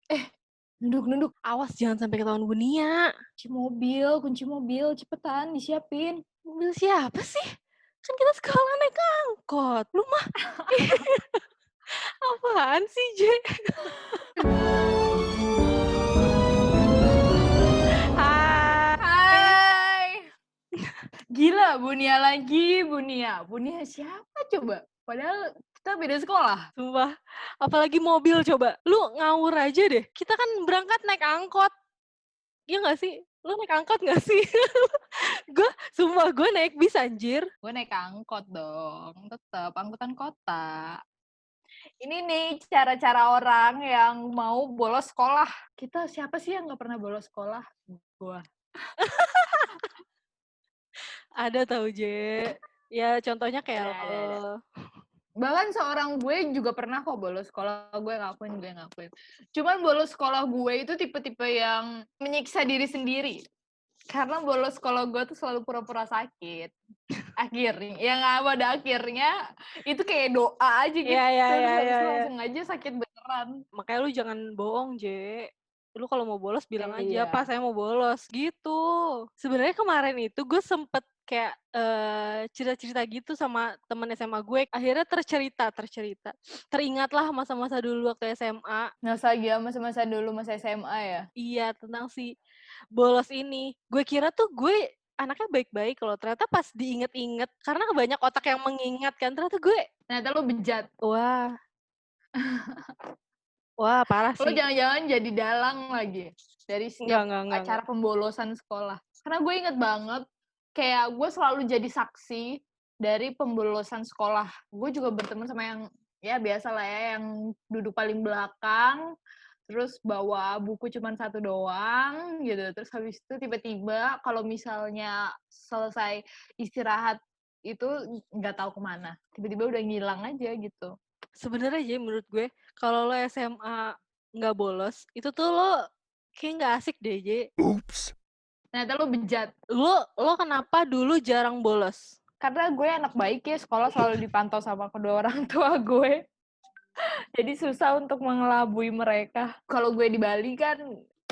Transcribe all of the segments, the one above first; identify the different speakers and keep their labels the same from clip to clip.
Speaker 1: Eh, nunduk,
Speaker 2: Awas jangan sampai ketahuan Bunia.
Speaker 1: kunci mobil, cepetan disiapin.
Speaker 2: Mobil siapa sih? Kan kita sekolah naik angkot. Lu mah apaan sih, J? Hai.
Speaker 1: Hai. Gila, Bunia lagi, Bunia. Bunia siapa coba? Padahal kita beda sekolah.
Speaker 2: Sumpah, apalagi mobil coba. Lu ngawur aja deh. Kita kan berangkat naik angkot. Iya nggak sih? Lu naik angkot nggak sih? Sumpah gue naik bis anjir.
Speaker 1: Gue naik angkot dong, tetap angkutan kota. Ini nih cara-cara orang yang mau bolos sekolah. Kita siapa sih yang nggak pernah bolos sekolah? Gua.
Speaker 2: Ada tau, J. Ya contohnya kayak
Speaker 1: Ada.
Speaker 2: lo.
Speaker 1: Bahkan seorang gue juga pernah kok bolos sekolah, gue ngakuin. Cuman bolos sekolah gue itu tipe-tipe yang menyiksa diri sendiri. Karena bolos sekolah gue tuh selalu pura-pura sakit. Akhirnya, ya nggak pada akhirnya, itu kayak doa aja gitu.
Speaker 2: Iya, iya,
Speaker 1: Terus
Speaker 2: iya,
Speaker 1: habis
Speaker 2: iya,
Speaker 1: itu
Speaker 2: iya.
Speaker 1: langsung aja sakit beneran.
Speaker 2: Makanya lu jangan bohong, J. Lu kalau mau bolos bilang aja, "Pak,
Speaker 1: Iya.
Speaker 2: saya mau bolos." Gitu. Sebenarnya kemarin itu gue sempet kayak cerita-cerita gitu sama temen SMA gue. Akhirnya tercerita. Teringatlah masa-masa dulu waktu SMA.
Speaker 1: Nostalgia masa-masa dulu, masa SMA ya?
Speaker 2: Iya, tentang si bolos ini. Gue kira tuh gue anaknya baik-baik loh, ternyata pas diinget-inget, karena banyak otak yang mengingat kan, ternyata gue,
Speaker 1: Ternyata lu bejat.
Speaker 2: wah, parah
Speaker 1: Lu
Speaker 2: sih.
Speaker 1: jangan-jangan jadi dalang lagi dari setiap
Speaker 2: Enggak.
Speaker 1: acara pembolosan sekolah. Karena gue inget banget, kayak gue selalu jadi saksi dari pembolosan sekolah. Gue juga berteman sama yang, ya biasa lah ya, yang duduk paling belakang, terus bawa buku cuman satu doang gitu. Terus habis itu tiba-tiba kalau misalnya selesai istirahat itu nggak tahu kemana. Tiba-tiba udah ngilang aja gitu.
Speaker 2: Sebenarnya aja menurut gue, kalau lo SMA nggak bolos, itu tuh lo kayak nggak asik deh, J.
Speaker 1: Oops. Ternyata lu bejat.
Speaker 2: Lo kenapa dulu jarang bolos?
Speaker 1: Karena gue anak baik ya, sekolah selalu dipantau sama kedua orang tua gue. Jadi susah untuk mengelabui mereka. Kalau gue di Bali kan,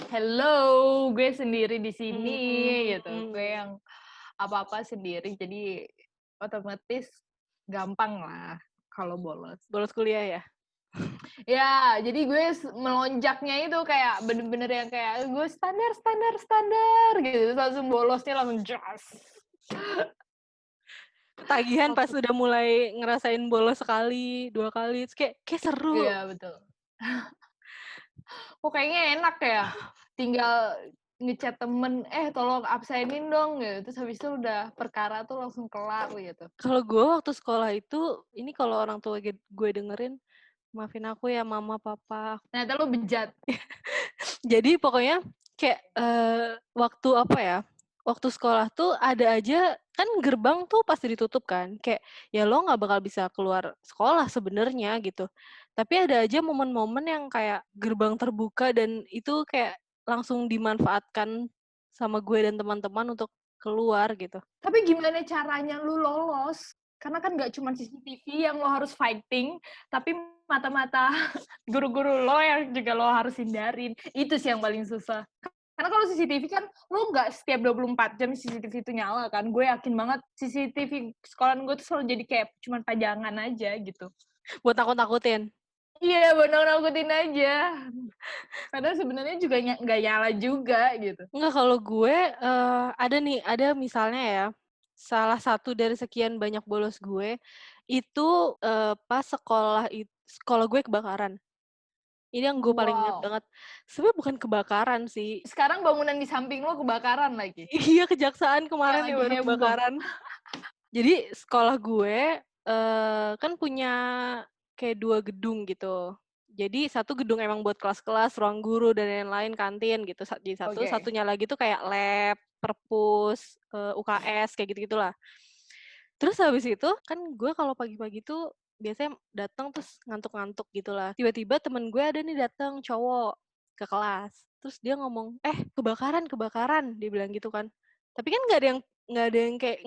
Speaker 1: hello, gue sendiri di sini gitu. Gue yang apa-apa sendiri, jadi otomatis gampang lah kalau bolos.
Speaker 2: Bolos kuliah ya?
Speaker 1: Ya, jadi gue melonjaknya itu kayak bener-bener yang kayak gue standar gitu. Terus langsung bolosnya langsung jas.
Speaker 2: Ketagihan pas
Speaker 1: Waktu
Speaker 2: udah mulai ngerasain bolos sekali, 2 kali, terus kayak seru.
Speaker 1: iya betul. Kok kayaknya enak ya, tinggal nge-chat temen, tolong absenin dong gitu, terus habis itu udah perkara tuh langsung kelar gitu.
Speaker 2: Kalau gue waktu sekolah itu, ini kalau orang tua gue dengerin, maafin aku ya mama, papa.
Speaker 1: Ternyata lu bejat.
Speaker 2: Jadi pokoknya kayak, waktu apa ya, waktu sekolah tuh ada aja kan gerbang tuh pasti ditutup kan, kayak ya lo nggak bakal bisa keluar sekolah sebenarnya gitu. Tapi ada aja momen-momen yang kayak gerbang terbuka dan itu kayak langsung dimanfaatkan sama gue dan teman-teman untuk keluar gitu.
Speaker 1: Tapi gimana caranya lu lolos? Karena kan nggak cuma CCTV yang lo harus fighting, tapi mata-mata guru-guru lo yang juga lo harus hindarin. Itu sih yang paling susah. Karena kalau CCTV kan lo nggak setiap 24 jam CCTV itu nyala kan. Gue yakin banget CCTV sekolahan gue tuh selalu jadi kayak cuman pajangan aja gitu.
Speaker 2: Buat nakut-nakutin.
Speaker 1: Iya, buat nakut-nakutin aja. Padahal sebenarnya juga nggak nyala juga gitu.
Speaker 2: Enggak, kalau gue, ada misalnya ya, salah satu dari sekian banyak bolos gue, itu, pas sekolah gue kebakaran. Ini yang gue paling inget
Speaker 1: Wow.
Speaker 2: banget. Sebenarnya bukan kebakaran sih.
Speaker 1: Sekarang bangunan di samping lo kebakaran lagi.
Speaker 2: Iya, Kejaksaan
Speaker 1: Yang
Speaker 2: kemarin ya
Speaker 1: lagi
Speaker 2: baru
Speaker 1: heboh.
Speaker 2: kebakaran. Jadi sekolah gue, kan punya kayak 2 gedung gitu. Jadi satu gedung emang buat kelas-kelas, ruang guru dan lain-lain, kantin gitu, jadi satu,
Speaker 1: Oke.
Speaker 2: satunya lagi tuh kayak lab, perpus, UKS, kayak gitu-gitulah. Terus habis itu, kan gue kalau pagi-pagi tuh biasanya datang terus ngantuk-ngantuk gitulah. Tiba-tiba temen gue ada nih datang cowok ke kelas. Terus dia ngomong, "Eh, kebakaran," dia bilang gitu kan. Tapi kan nggak ada yang nggak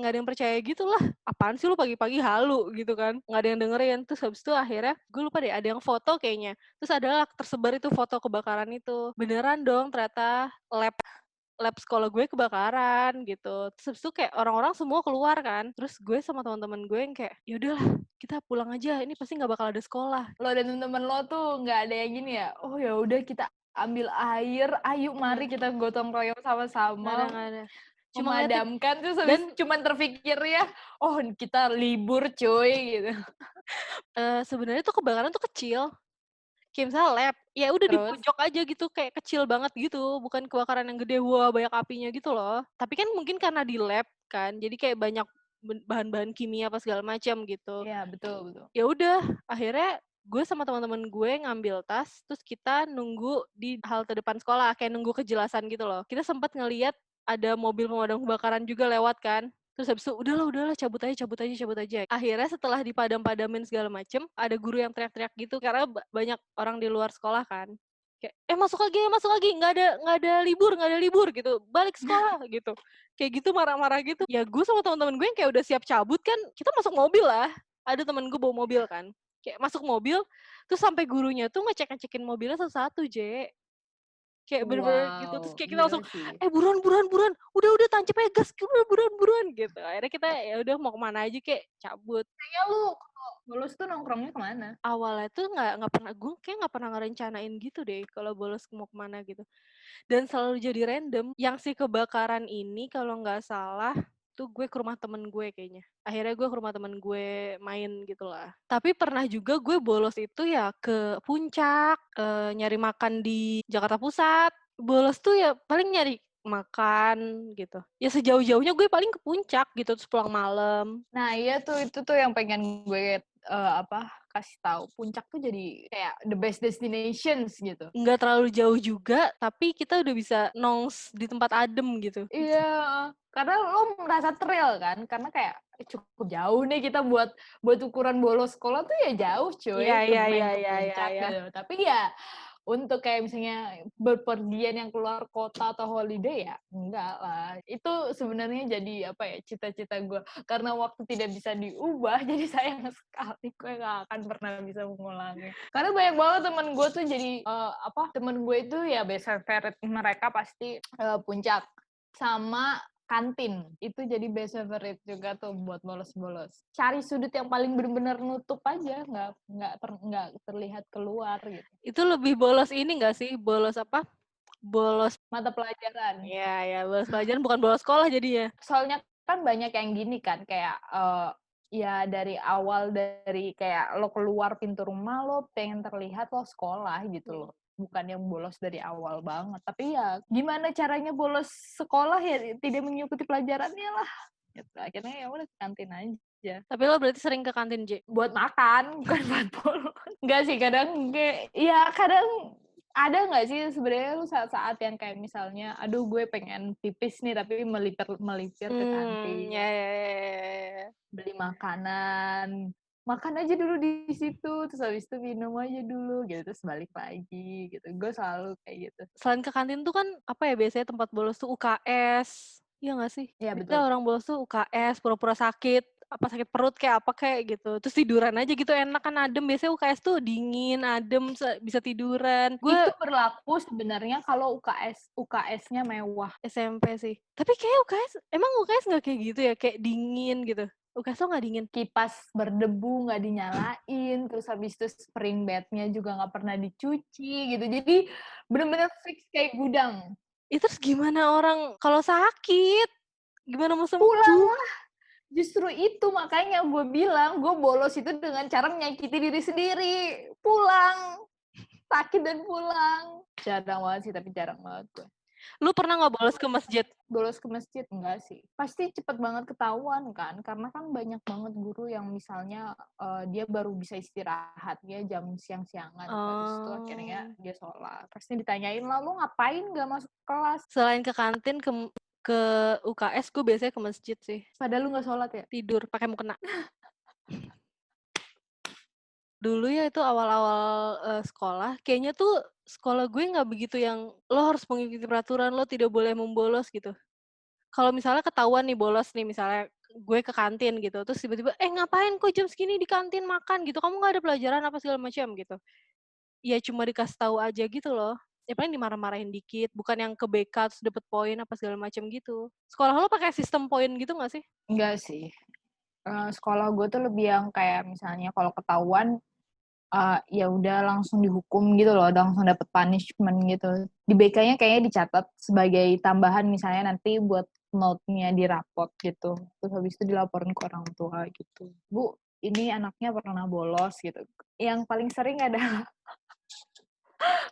Speaker 2: ada yang percaya gitu lah, "Apaan sih lu pagi-pagi halu?" Gitu kan, nggak ada yang dengerin. Terus habis itu akhirnya gue lupa deh ada yang foto kayaknya, terus adalah tersebar itu foto kebakaran itu. Beneran dong ternyata lab sekolah gue kebakaran gitu. Terus habis itu kayak orang-orang semua keluar kan, terus gue sama teman-teman gue yang kayak, "Ya udahlah kita pulang aja, ini pasti nggak bakal ada sekolah."
Speaker 1: Lo dan temen-temen lo tuh nggak ada yang gini ya, "Oh ya udah kita ambil air, ayo
Speaker 2: Nggak
Speaker 1: mari kita gotong royong sama-sama
Speaker 2: nggak ada. Cuma ngeliatnya
Speaker 1: memadamkan," terus habis
Speaker 2: dan,
Speaker 1: cuman terpikirnya, "Oh kita libur cuy," gitu.
Speaker 2: sebenarnya tuh kebakaran tuh kecil. Kayak misalnya lab, ya udah di
Speaker 1: Terus?
Speaker 2: pojok aja gitu, kayak kecil banget gitu, bukan kebakaran yang gede, wah banyak apinya gitu loh. Tapi kan mungkin karena di lab kan, jadi kayak banyak bahan-bahan kimia apa segala macam gitu.
Speaker 1: Iya betul betul.
Speaker 2: Ya udah, akhirnya gue sama teman-teman gue ngambil tas, terus kita nunggu di halte depan sekolah, kayak nunggu kejelasan gitu loh. Kita sempat ngelihat ada mobil pemadam kebakaran juga lewat kan. Terus habis itu, udahlah cabut aja cabut aja cabut aja. Akhirnya setelah dipadam-padamin segala macem, ada guru yang teriak-teriak gitu karena banyak orang di luar sekolah kan. Kayak, masuk lagi, nggak ada libur gitu, balik sekolah gitu. Kayak gitu marah-marah gitu. Ya gue sama teman-teman gue yang kayak udah siap cabut kan, kita masuk mobil lah. Ada temen gue bawa mobil kan, kayak masuk mobil, terus sampai gurunya tuh ngecek-ngecekin mobilnya satu-satu, kayak bener-bener gitu, terus
Speaker 1: Wow,
Speaker 2: kayak kita langsung,
Speaker 1: gila sih.
Speaker 2: buruan buruan buruan, udah tancap aja gas, buruan buruan buruan," gitu. Akhirnya kita ya udah mau kemana aja kek, cabut.
Speaker 1: Kayaknya lu kalau bolos tuh nongkrongnya kemana?
Speaker 2: Awalnya tuh nggak pernah, gue kayak nggak pernah ngerencanain gitu deh kalau bolos mau kemana gitu. Dan selalu jadi random. Yang si kebakaran ini kalau nggak salah tuh gue ke rumah temen gue kayaknya. Akhirnya gue ke rumah temen gue main gitu lah. Tapi pernah juga gue bolos itu ya ke puncak, nyari makan di Jakarta Pusat. Bolos tuh ya paling nyari makan gitu. Ya sejauh-jauhnya gue paling ke puncak gitu, terus pulang malam.
Speaker 1: Nah iya tuh, itu tuh yang pengen gue, kasih tahu. Puncak tuh jadi kayak the best destinations gitu.
Speaker 2: Nggak terlalu jauh juga, tapi kita udah bisa nongs di tempat adem gitu.
Speaker 1: Iya, karena lo merasa thrill kan, karena kayak, cukup jauh nih kita buat ukuran bolos sekolah tuh ya jauh
Speaker 2: Iya
Speaker 1: cuy,
Speaker 2: iya iya
Speaker 1: main ke
Speaker 2: iya iya
Speaker 1: puncak
Speaker 2: iya.
Speaker 1: gitu. Tapi ya, untuk kayak misalnya bepergian yang keluar kota atau holiday ya, enggak lah. Itu sebenarnya jadi, apa ya, cita-cita gue. Karena waktu tidak bisa diubah, jadi sayang sekali gue nggak akan pernah bisa mengulangi. Karena banyak banget temen gue tuh jadi, temen gue itu ya best favorite mereka pasti, puncak. Sama kantin, itu jadi best favorite juga tuh buat bolos-bolos. Cari sudut yang paling bener-bener nutup aja, nggak terlihat keluar gitu.
Speaker 2: Itu lebih bolos ini nggak sih, bolos apa, bolos
Speaker 1: Mata pelajaran.
Speaker 2: ya ya, bolos pelajaran bukan bolos sekolah jadinya.
Speaker 1: Soalnya kan banyak yang gini kan, kayak, ya dari awal dari kayak lo keluar pintu rumah, lo pengen terlihat lo sekolah gitu
Speaker 2: Mhm.
Speaker 1: loh. Bukan yang bolos dari awal banget. Tapi ya gimana caranya bolos sekolah ya tidak mengikuti pelajarannya lah. Gitu. Akhirnya ya udah ke kantin aja.
Speaker 2: Tapi lo berarti sering ke kantin,
Speaker 1: Buat makan, bukan buat bolos. Enggak sih, kadang kayak ya kadang ada nggak sih sebenarnya lu saat-saat yang kayak misalnya, aduh gue pengen pipis nih tapi melipir ke
Speaker 2: Ya
Speaker 1: kantin,
Speaker 2: ya ya ya ya.
Speaker 1: beli makanan, makan aja dulu di situ, terus habis itu minum aja dulu gitu, terus balik lagi gitu. Gue selalu kayak gitu.
Speaker 2: Selain ke kantin tuh kan, apa ya, biasanya tempat bolos tuh UKS, iya nggak sih?
Speaker 1: Iya betul.
Speaker 2: Biasanya orang bolos tuh UKS, pura-pura sakit, apa sakit perut kayak apa kayak gitu, terus tiduran aja gitu enak kan adem, biasanya UKS tuh dingin, adem, bisa tiduran. Gue
Speaker 1: Itu berlaku sebenarnya kalau UKS-nya mewah.
Speaker 2: SMP sih. Tapi kayak UKS, emang UKS nggak kayak gitu ya? Kayak dingin gitu. UKS lo nggak dingin?
Speaker 1: Kipas berdebu nggak dinyalain, terus habis itu spring bed-nya juga nggak pernah dicuci gitu. Jadi bener-bener fix kayak gudang.
Speaker 2: Ya terus gimana orang kalau sakit? Gimana mau
Speaker 1: Pulang
Speaker 2: sembuh?
Speaker 1: lah, justru itu makanya gue bilang, gue bolos itu dengan cara menyakiti diri sendiri. Pulang, sakit dan pulang. Jarang banget sih, tapi jarang banget gue.
Speaker 2: Lu pernah nggak bolos ke masjid?
Speaker 1: Bolos ke masjid enggak sih. Pasti cepet banget ketahuan kan, karena kan banyak banget guru yang misalnya, dia baru bisa istirahat, dia jam siang-siangan, habis itu akhirnya
Speaker 2: Oh.
Speaker 1: dia sholat. Pasti ditanyain lah, "Lu ngapain nggak masuk kelas?"
Speaker 2: Selain ke kantin, ke UKS, gue biasanya ke masjid sih.
Speaker 1: Padahal lu nggak sholat ya?
Speaker 2: Tidur pakai mukena. Dulu ya itu awal-awal, sekolah, kayaknya tuh sekolah gue nggak begitu yang, lo harus mengikuti peraturan, lo tidak boleh membolos gitu. kalau misalnya ketahuan nih bolos nih, misalnya gue ke kantin gitu, terus tiba-tiba, ngapain kok jam segini di kantin makan gitu, kamu nggak ada pelajaran apa segala macam gitu. Ya cuma dikasih tahu aja gitu loh. Ya paling dimarah-marahin dikit, bukan yang ke BK terus dapet poin apa segala macam gitu. Sekolah lo pakai sistem poin gitu nggak sih?
Speaker 1: Enggak sih, sekolah gue tuh lebih yang kayak misalnya kalau ketahuan, ya udah langsung dihukum gitu loh, langsung dapet punishment gitu. Di BK-nya kayaknya dicatat sebagai tambahan misalnya nanti buat note-nya di rapot gitu. Terus habis itu dilaporin ke orang tua gitu. Bu, ini anaknya pernah bolos gitu. Yang paling sering adalah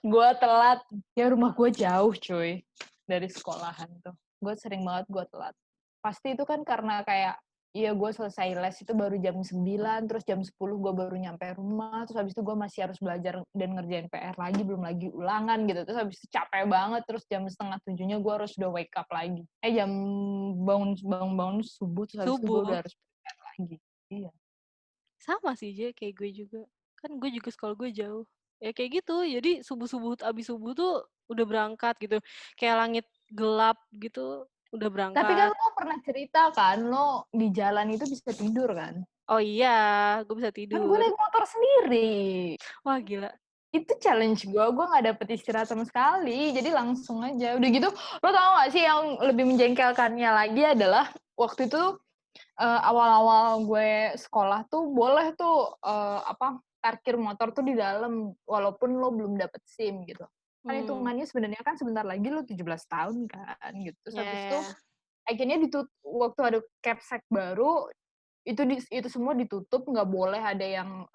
Speaker 1: gue telat. Ya rumah gue jauh cuy dari sekolahan tuh. Gue sering banget gue telat. Pasti itu kan karena kayak iya gue selesai les itu baru jam 9, terus jam 10 gue baru nyampe rumah, terus habis itu gue masih harus belajar dan ngerjain PR lagi, belum lagi ulangan gitu. Terus habis itu capek banget, terus jam setengah 7-nya gue harus udah wake up lagi. Jam bangun subuh, terus habis itu gue udah
Speaker 2: Subuh.
Speaker 1: harus PR lagi. Iya.
Speaker 2: Sama sih, kayak gue juga. Kan gue juga sekolah gue jauh. Ya kayak gitu, jadi subuh-subuh, abis subuh tuh udah berangkat gitu. Kayak langit gelap gitu, udah
Speaker 1: Tapi kan
Speaker 2: berangkat.
Speaker 1: lo pernah cerita kan, lo di jalan itu bisa tidur kan?
Speaker 2: Oh iya, gue bisa
Speaker 1: Kan gue
Speaker 2: tidur.
Speaker 1: naik motor sendiri.
Speaker 2: Wah gila.
Speaker 1: Itu challenge gue gak dapet istirahat sama sekali, jadi langsung aja. Udah gitu, lo tau gak sih yang lebih menjengkelkannya lagi adalah, waktu itu awal-awal gue sekolah tuh boleh tuh, parkir motor tuh di dalam, walaupun lo belum dapet SIM gitu. Kan
Speaker 2: Hmm,
Speaker 1: hitungannya sebenarnya kan sebentar lagi lo 17 tahun kan, gitu. Terus
Speaker 2: ya,
Speaker 1: habis
Speaker 2: ya,
Speaker 1: itu,
Speaker 2: ya.
Speaker 1: akhirnya waktu ada Capsek baru, itu semua ditutup, nggak boleh ada yang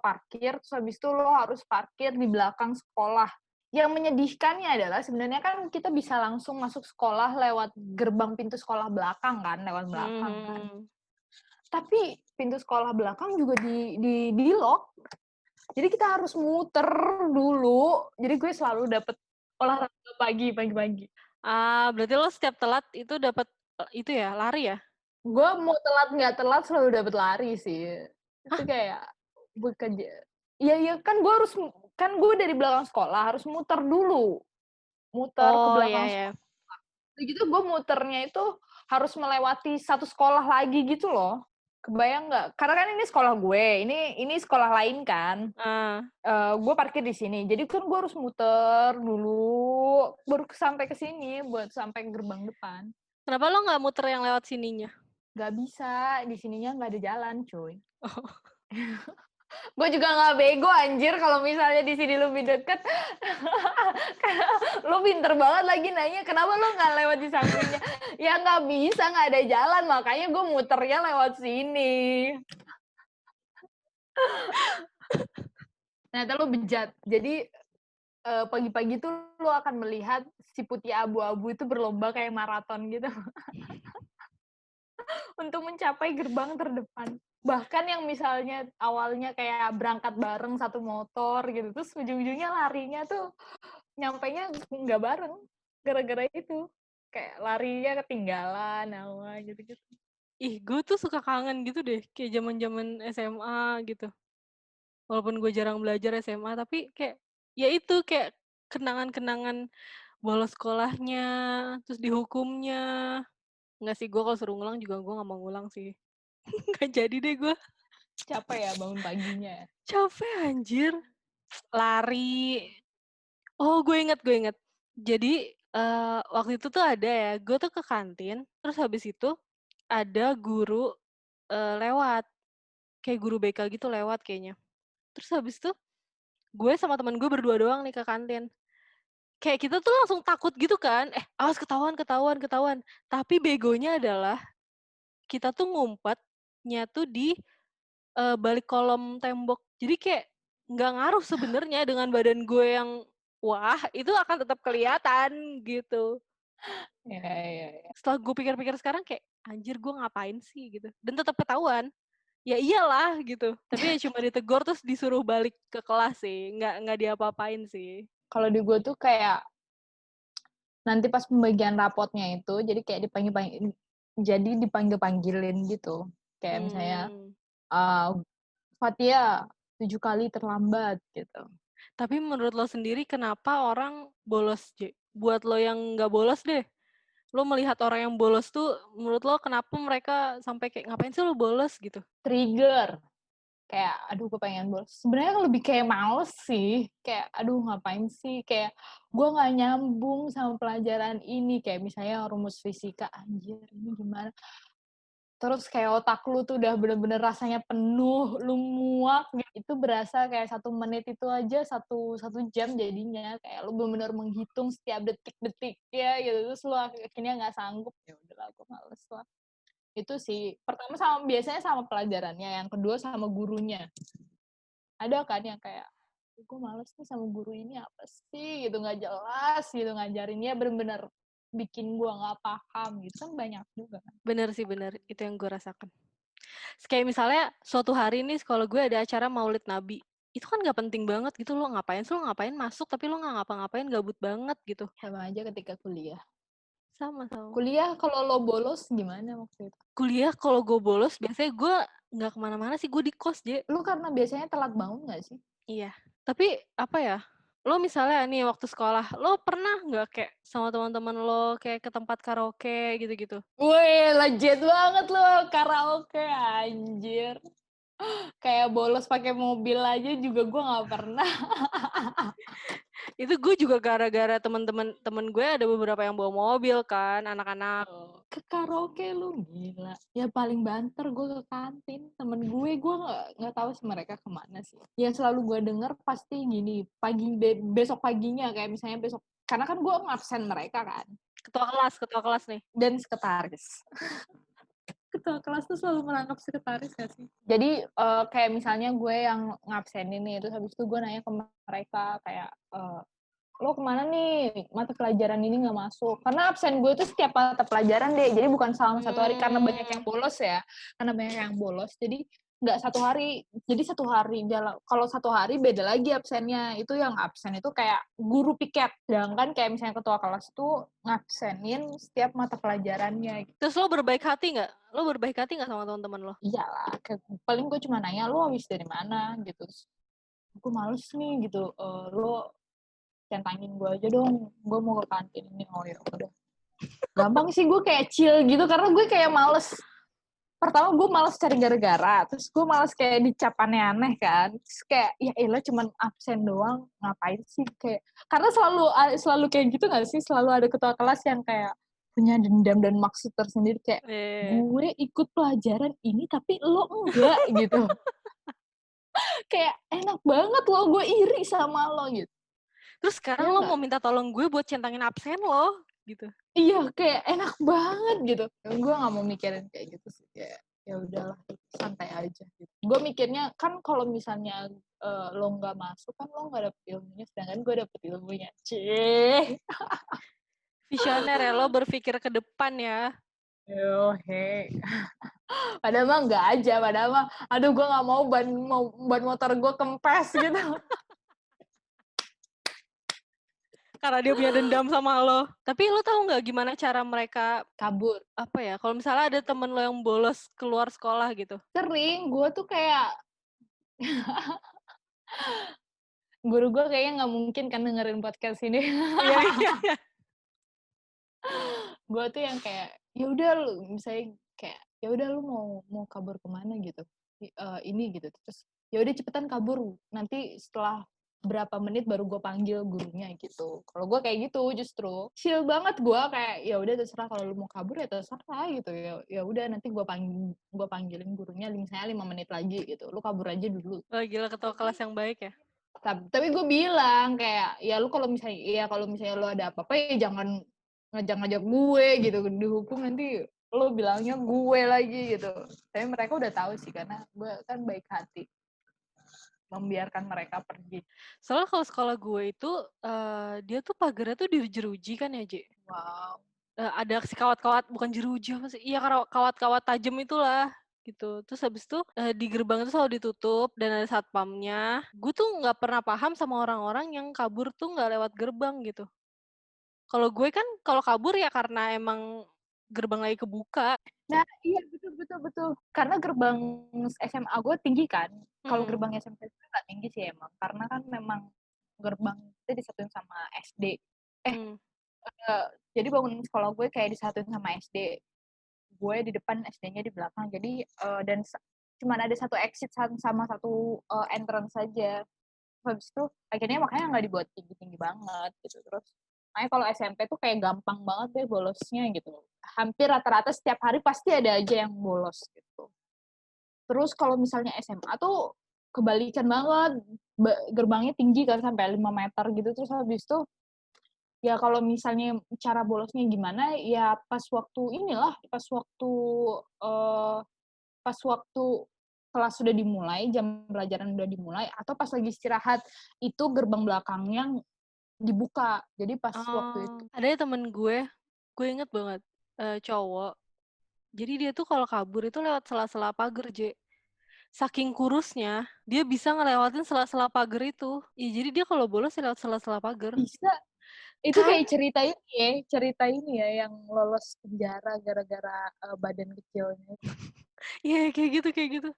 Speaker 1: parkir, terus habis itu lo harus parkir di belakang sekolah. Yang menyedihkannya adalah sebenarnya kan kita bisa langsung masuk sekolah lewat gerbang pintu sekolah belakang kan, lewat
Speaker 2: Hmm,
Speaker 1: belakang
Speaker 2: hmm,
Speaker 1: kan.
Speaker 2: hmm.
Speaker 1: Tapi pintu sekolah belakang juga di lock. Jadi kita harus muter dulu. Jadi gue selalu dapet olahraga pagi-pagi.
Speaker 2: Berarti lo setiap telat itu dapat itu ya, lari ya?
Speaker 1: Gue mau telat nggak telat selalu dapet lari sih. Itu
Speaker 2: Hah?
Speaker 1: kayak bukan iya kan gue dari belakang sekolah harus muter dulu, muter ke
Speaker 2: Oh ya
Speaker 1: belakang
Speaker 2: ya.
Speaker 1: sekolah. Begitu gue muternya itu harus melewati satu sekolah lagi gitu loh. Kebayang nggak? Karena kan ini sekolah gue, ini sekolah lain kan.
Speaker 2: Ah,
Speaker 1: Gue parkir di sini. Jadi kan gue harus muter dulu baru sampai ke sini buat sampai gerbang depan.
Speaker 2: kenapa lo nggak muter yang lewat sininya?
Speaker 1: Gak bisa, di sininya nggak ada jalan, cuy.
Speaker 2: Oh,
Speaker 1: Gue juga nggak bego anjir kalau misalnya di sini lebih deket. Lu pinter banget lagi nanya kenapa lu nggak lewat di sampingnya. Ya nggak bisa, nggak ada jalan, makanya gue muternya lewat sini. Ternyata lu bejat. Jadi pagi-pagi tuh lu akan melihat si putih abu-abu itu berlomba kayak maraton gitu untuk mencapai gerbang terdepan. Bahkan yang misalnya awalnya kayak berangkat bareng satu motor gitu, terus ujung-ujungnya larinya tuh nyampenya nggak bareng gara-gara itu, kayak larinya ketinggalan apa gitu-gitu.
Speaker 2: ih, gue tuh suka kangen gitu deh, kayak zaman-zaman SMA gitu. Walaupun gue jarang belajar SMA, tapi kayak ya itu kayak kenangan-kenangan bolos sekolahnya, terus dihukumnya. Nggak sih, gue kalau suruh ngulang juga gue nggak mau ngulang sih. Nggak jadi deh gue.
Speaker 1: Capek ya bangun paginya ya.
Speaker 2: Capek anjir. Lari. Oh, gue inget. Jadi, waktu itu tuh ada ya, gue tuh ke kantin, terus habis itu ada guru, lewat, kayak guru BK gitu lewat kayaknya. Terus habis itu, gue sama temen gue berdua doang nih ke kantin. Kayak kita tuh langsung takut gitu kan, awas ketahuan ketahuan ketahuan. Tapi begonya adalah, kita tuh ngumpetnya tuh di, balik kolom tembok. Jadi kayak, nggak ngaruh sebenarnya dengan badan gue yang, wah itu akan tetap kelihatan gitu.
Speaker 1: Ya, ya, ya.
Speaker 2: Setelah gue pikir-pikir sekarang kayak, anjir gue ngapain sih gitu, dan tetap ketahuan. Ya iyalah gitu, tapi ya cuma ditegur terus disuruh balik ke kelas sih, nggak diapa-apain sih.
Speaker 1: Kalau di gue tuh kayak nanti pas pembagian rapotnya itu dipanggil-panggilin gitu. Kayak misalnya
Speaker 2: Hmm.
Speaker 1: uh, Fatia 7 kali terlambat gitu.
Speaker 2: Tapi menurut lo sendiri kenapa orang bolos, Buat lo yang nggak bolos deh, Lo melihat orang yang bolos tuh, menurut lo kenapa mereka sampai kayak, "Ngapain sih lo bolos?" gitu?
Speaker 1: Trigger. Kayak, aduh gue pengen bolos. Sebenarnya lebih kayak males sih. Kayak, aduh ngapain sih? Kayak, gue nggak nyambung sama pelajaran ini. Kayak misalnya rumus fisika, anjir ini gimana? Terus kayak otak lu tuh udah bener-bener rasanya penuh, lu muak, itu berasa kayak 1 menit itu aja satu jam jadinya. Kayak lu bener-bener menghitung setiap detik-detiknya gitu. Terus lu akhirnya nggak sanggup, ya udahlah gue males lah. Itu sih. Pertama biasanya sama pelajarannya, yang kedua sama gurunya. Ada kan yang kayak, gue males nih sama guru ini apa sih gitu, nggak jelas gitu ngajarinnya, bener-bener bikin gue nggak paham gitu kan banyak juga kan.
Speaker 2: Bener sih, bener. Itu yang gue rasakan. Kayak misalnya suatu hari nih sekolah gue ada acara Maulid Nabi. Itu kan nggak penting banget gitu, lo ngapain sih, lo ngapain masuk tapi lo nggak ngapa-ngapain, gabut banget gitu.
Speaker 1: Sama aja ketika kuliah.
Speaker 2: Sama.
Speaker 1: Kuliah kalau lo bolos gimana waktu itu?
Speaker 2: Kuliah kalau gue bolos biasanya gue nggak kemana-mana sih, gue di kos, Je.
Speaker 1: Lu karena biasanya telat bangun nggak sih?
Speaker 2: Iya. Tapi apa ya? Lo misalnya nih waktu sekolah, lo pernah nggak kayak sama teman-teman lo kayak ke tempat karaoke gitu-gitu?
Speaker 1: Wih, legit banget lo karaoke anjir. Kayak bolos pakai mobil aja juga gue nggak pernah.
Speaker 2: Itu gue juga gara-gara temen gue ada beberapa yang bawa mobil kan, anak-anak.
Speaker 1: Ke karaoke lu gila. Ya paling banter gue ke kantin. Temen gue nggak tahu sih mereka kemana sih. Yang selalu gue denger pasti gini, besok paginya kayak misalnya besok, karena kan gue ngabsen mereka kan.
Speaker 2: Ketua kelas nih.
Speaker 1: Dan sekretaris. Ketua kelas tuh selalu merangkap sekretaris gak sih? Jadi kayak misalnya gue yang ngabsenin nih, terus habis itu gue nanya ke mereka kayak, lo kemana nih, mata pelajaran ini nggak masuk, karena absen gue tuh setiap mata pelajaran deh, jadi bukan selama 1 hari, karena banyak yang bolos ya, jadi nggak 1 hari, jadi 1 hari, kalau 1 hari beda lagi absennya, itu yang absen itu kayak guru piket, sedangkan kayak misalnya ketua kelas tuh ngabsenin setiap mata pelajarannya.
Speaker 2: Terus lo berbaik hati nggak? Lo berbaik hati nggak sama teman-teman lo?
Speaker 1: Iyalah, paling gue cuma nanya, lo habis dari mana gitu, gue males nih gitu, lo centangin gue aja dong, gue mau ke kantin ini. Oh ya udah, gampang sih, gue kayak chill gitu karena gue kayak males. Pertama gue males cari gara-gara, terus gue males kayak dicap aneh-aneh kan, terus kayak ya elah cuman absen doang, ngapain sih, kayak karena selalu kayak gitu nggak sih, selalu ada ketua kelas yang kayak punya dendam dan maksud tersendiri, kayak gue ikut pelajaran ini tapi lo enggak gitu. Kayak enak banget lo, gue iri sama lo gitu.
Speaker 2: Terus sekarang
Speaker 1: Ya
Speaker 2: lo
Speaker 1: nggak?
Speaker 2: mau minta tolong gue buat centangin absen lo gitu.
Speaker 1: Iya, kayak enak banget gitu. Gue nggak mau mikirin kayak gitu sih, kayak ya udahlah santai aja gitu. Gue mikirnya kan kalau misalnya lo nggak masuk kan lo nggak dapet ilmunya, sedangkan gue dapet ilmunya. Cih.
Speaker 2: Visioner ya, lo berpikir ke depan ya.
Speaker 1: Yo, he. Padahal mah nggak aja, padahal mah, aduh gue nggak mau ban motor gue kempes gitu.
Speaker 2: Karena dia punya dendam sama lo. Tapi lo tahu nggak gimana cara mereka,
Speaker 1: Kabur.
Speaker 2: apa ya, kalau misalnya ada temen lo yang bolos keluar sekolah gitu.
Speaker 1: Sering, gue tuh kayak, guru gue kayaknya nggak mungkin kan dengerin podcast ini.
Speaker 2: Iya, iya.
Speaker 1: Gue tuh yang kayak, ya udah lu misalnya kayak, ya udah lu mau kabur kemana gitu, ini gitu, terus ya udah cepetan kabur, nanti setelah berapa menit baru gue panggil gurunya gitu. Kalau gue kayak gitu justru chill banget, gue kayak ya udah terserah, kalau lu mau kabur ya terserah gitu, ya udah nanti gue panggilin gurunya misalnya 5 menit lagi gitu, lu kabur aja dulu.
Speaker 2: Oh, gila, ketua kelas yang baik ya.
Speaker 1: Tapi gue bilang kayak, ya lu kalau misalnya lu ada apa-apa ya jangan ngajak-ngajak gue gitu, dihukum nanti lu bilangnya gue lagi gitu. Tapi mereka udah tahu sih karena gue kan baik hati membiarkan mereka pergi.
Speaker 2: Soalnya kalau sekolah gue itu, dia tuh pagarnya tuh dijeruji kan ya, Ji?
Speaker 1: Wow.
Speaker 2: Ada si kawat-kawat, bukan jeruji apa sih? Iya, kawat-kawat tajam itulah gitu. Terus habis itu di gerbang itu selalu ditutup dan ada satpamnya. Gue tuh nggak pernah paham sama orang-orang yang kabur tuh nggak lewat gerbang gitu. Kalau gue kan kalau kabur ya karena emang gerbang lagi kebuka.
Speaker 1: Nah, iya betul betul betul. Karena gerbang SMA gue tinggi kan. Kalau
Speaker 2: Hmm.
Speaker 1: gerbang SMP gue nggak tinggi sih emang. Karena kan memang gerbang itu disatuin sama SD.
Speaker 2: Hmm.
Speaker 1: Jadi bangunan sekolah gue kayak disatuin sama SD. Gue di depan, SD-nya di belakang. Jadi dan cuman ada satu exit sama satu entrance saja. Habis itu akhirnya makanya nggak dibuat tinggi-tinggi banget gitu. Terus makanya kalau SMP tuh kayak gampang banget deh bolosnya gitu. Hampir rata-rata setiap hari pasti ada aja yang bolos gitu. Terus kalau misalnya SMA tuh kebalikan banget. Gerbangnya tinggi kan sampai 5 meter gitu. Terus habis itu ya kalau misalnya cara bolosnya gimana ya pas waktu kelas sudah dimulai, jam pelajaran udah dimulai, atau pas lagi istirahat, itu gerbang belakangnya dibuka. Jadi pas waktu itu
Speaker 2: Ada ya temen gue inget banget, cowok. Jadi dia tuh kalau kabur itu lewat sela-sela pagar, saking kurusnya, dia bisa ngelewatin sela-sela pagar itu. Iya, jadi dia kalau bolos ya lewat sela-sela pagar.
Speaker 1: bisa. Itu
Speaker 2: Kan?
Speaker 1: kayak cerita ini ya, yang lolos penjara gara-gara badan kecilnya.
Speaker 2: Iya, kayak gitu.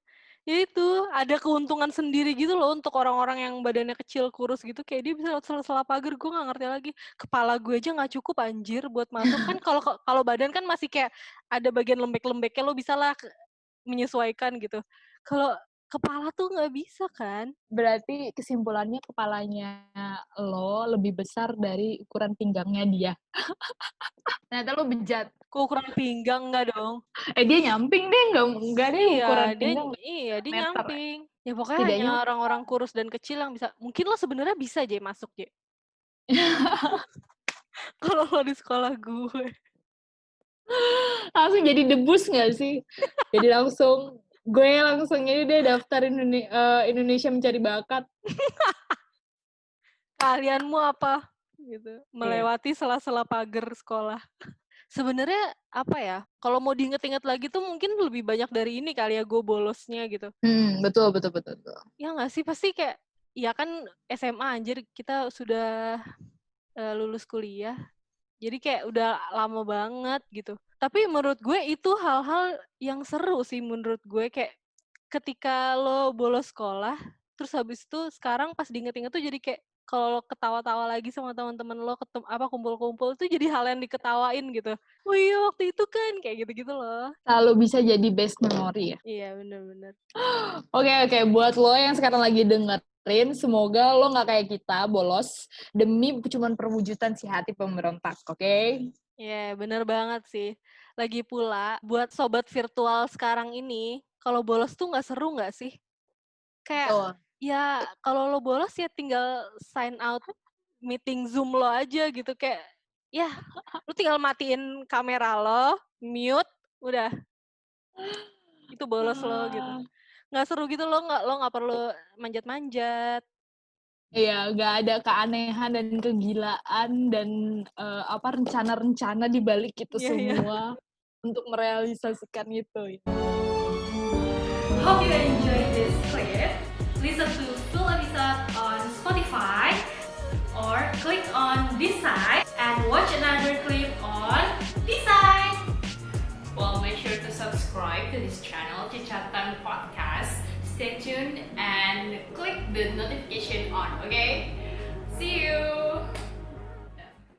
Speaker 2: Ya itu, ada keuntungan sendiri gitu loh untuk orang-orang yang badannya kecil, kurus gitu, kayak dia bisa lewat sela-sela pagar, gue nggak ngerti lagi. Kepala gue aja nggak cukup anjir buat masuk. Kan kalau badan kan masih kayak ada bagian lembek-lembeknya, lo bisa lah menyesuaikan gitu. Kalau kepala tuh nggak bisa kan?
Speaker 1: Berarti kesimpulannya kepalanya lo lebih besar dari ukuran pinggangnya dia. Ternyata lo bejat.
Speaker 2: Kok ukuran pinggang nggak dong?
Speaker 1: Dia nyamping deh, enggak deh
Speaker 2: Iya,
Speaker 1: ukuran pinggang
Speaker 2: dia
Speaker 1: meter.
Speaker 2: nyamping. Ya pokoknya hanya
Speaker 1: Setidaknya
Speaker 2: orang-orang kurus dan kecil yang bisa. Mungkin lo sebenarnya bisa masuk kalau lo di sekolah gue.
Speaker 1: langsung jadi debus nggak sih? Jadi gue langsung ini deh daftar Indonesia Mencari Bakat.
Speaker 2: Keahlianmu apa? Gitu.
Speaker 1: Iya.
Speaker 2: Melewati sela-sela pagar sekolah. Sebenarnya apa ya? Kalau mau diinget-inget lagi tuh mungkin lebih banyak dari ini kali ya gue bolosnya gitu.
Speaker 1: Betul, betul, betul, betul.
Speaker 2: Ya nggak sih? Pasti kayak, ya kan SMA anjir kita sudah lulus kuliah. Jadi kayak udah lama banget gitu. Tapi menurut gue itu hal-hal yang seru sih menurut gue. Kayak ketika lo bolos sekolah, terus habis itu sekarang pas diinget-inget tuh jadi kayak kalau lo ketawa-tawa lagi sama teman-teman lo kumpul-kumpul tuh jadi hal yang diketawain gitu. Oh iya waktu itu kan kayak gitu-gitu loh.
Speaker 1: Selalu bisa jadi best memory ya.
Speaker 2: Iya benar-benar.
Speaker 1: Oke, buat lo yang sekarang lagi dengerin, semoga lo nggak kayak kita bolos demi cuman perwujudan si hati pemberontak, oke?
Speaker 2: Iya benar banget sih. Lagi pula buat sobat virtual sekarang ini, kalau bolos tuh nggak seru nggak sih? Kayak
Speaker 1: Betul.
Speaker 2: ya kalau lo bolos ya tinggal sign out meeting Zoom lo aja gitu, kayak ya lo tinggal matiin kamera lo, mute, udah itu bolos lo gitu. Nggak seru gitu, lo nggak perlu manjat-manjat.
Speaker 1: Iya, nggak ada keanehan dan kegilaan dan rencana-rencana di balik itu
Speaker 2: Iya iya.
Speaker 1: semua untuk merealisasikan itu.
Speaker 3: Hope you enjoyed this clip. Listen to full episode on Spotify or click on this side and watch another clip on this side. Well, make sure to subscribe to this channel, Cicatan Podcast. Stay tuned and click the notification on, okay? See you!